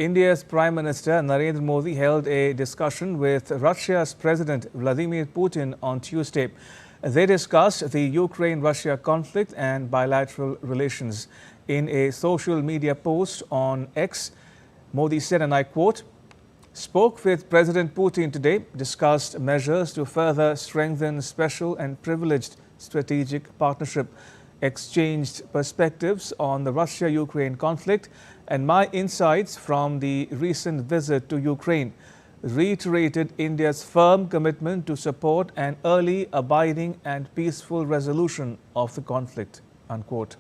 India's Prime Minister Narendra Modi held a discussion with Russia's President Vladimir Putin on Tuesday. They discussed the Ukraine-Russia conflict and bilateral relations. In a social media post on X, Modi said, and I quote, "Spoke with President Putin today, discussed measures to further strengthen special and privileged strategic partnership, exchanged perspectives on the Russia-Ukraine conflict and my insights from the recent visit to Ukraine, reiterated India's firm commitment to support an early, abiding and peaceful resolution of the conflict," unquote.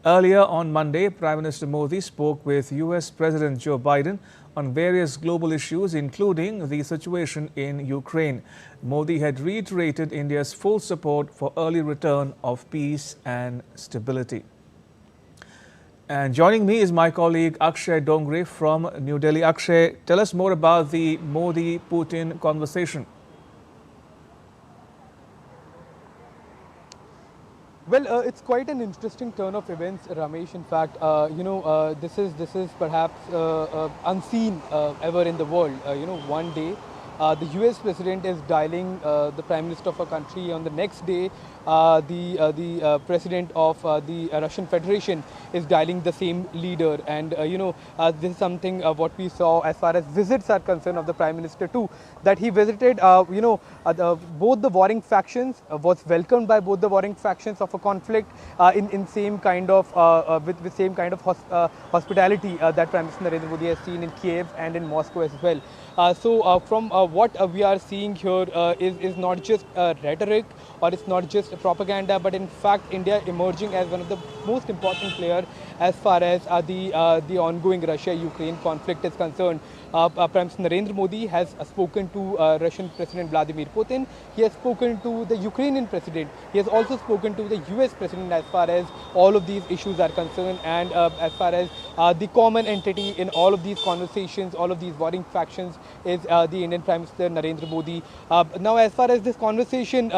Earlier on Monday, Prime Minister Modi spoke with US President Joe Biden on various global issues, including the situation in Ukraine. Modi had reiterated India's full support for early return of peace and stability. And joining me is my colleague Akshay Dongre from New Delhi. Akshay, tell us more about the Modi-Putin conversation. Well, it's quite an interesting turn of events, Ramesh. In fact, this is perhaps unseen ever in the world. One day the US president is dialing the prime minister of a country. On the next day, the president of the Russian Federation is dialing the same leader. And this is something what we saw as far as visits are concerned of the prime minister too. That he visited, both the warring factions, was welcomed by both the warring factions of a conflict in same kind of with same kind of hospitality that Prime Minister Narendra Modi has seen in Kiev and in Moscow as well. From what we are seeing here is not just rhetoric or it's not just propaganda, but in fact India emerging as one of the most important players as far as the ongoing Russia-Ukraine conflict is concerned. Prime Minister Narendra Modi has spoken to Russian President Vladimir Putin. He has spoken to the Ukrainian president. He has also spoken to the US president as far as all of these issues are concerned, and as far as the common entity in all of these conversations, all of these warring factions, is the Indian Prime Minister Narendra Modi. Now, as far as this conversation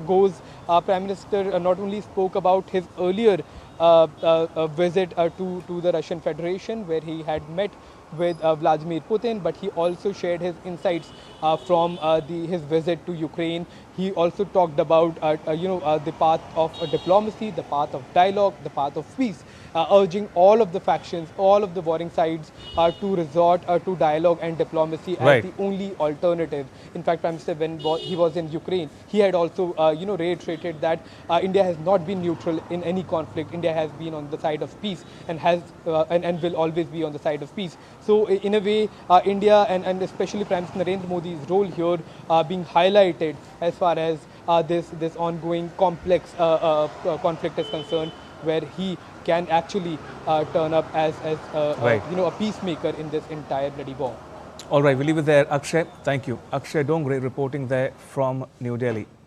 goes, Prime Minister not only spoke about his earlier visit to the Russian Federation, where he had met with Vladimir Putin, but he also shared his insights from his visit to Ukraine. He also talked about the path of diplomacy, the path of dialogue, the path of peace, urging all of the factions, all of the warring sides to resort to dialogue and diplomacy as the only alternative. In fact, Prime Minister, when he was in Ukraine, he had also reiterated that India has not been neutral in any conflict. India has been on the side of peace and has and will always be on the side of peace. So in a way, India and especially Prime Minister Narendra Modi's role here being highlighted as far as this ongoing complex conflict is concerned, where he can actually turn up as a peacemaker in this entire bloody war. All right, we'll leave it there. Akshay, thank you. Akshay Dongre reporting there from New Delhi.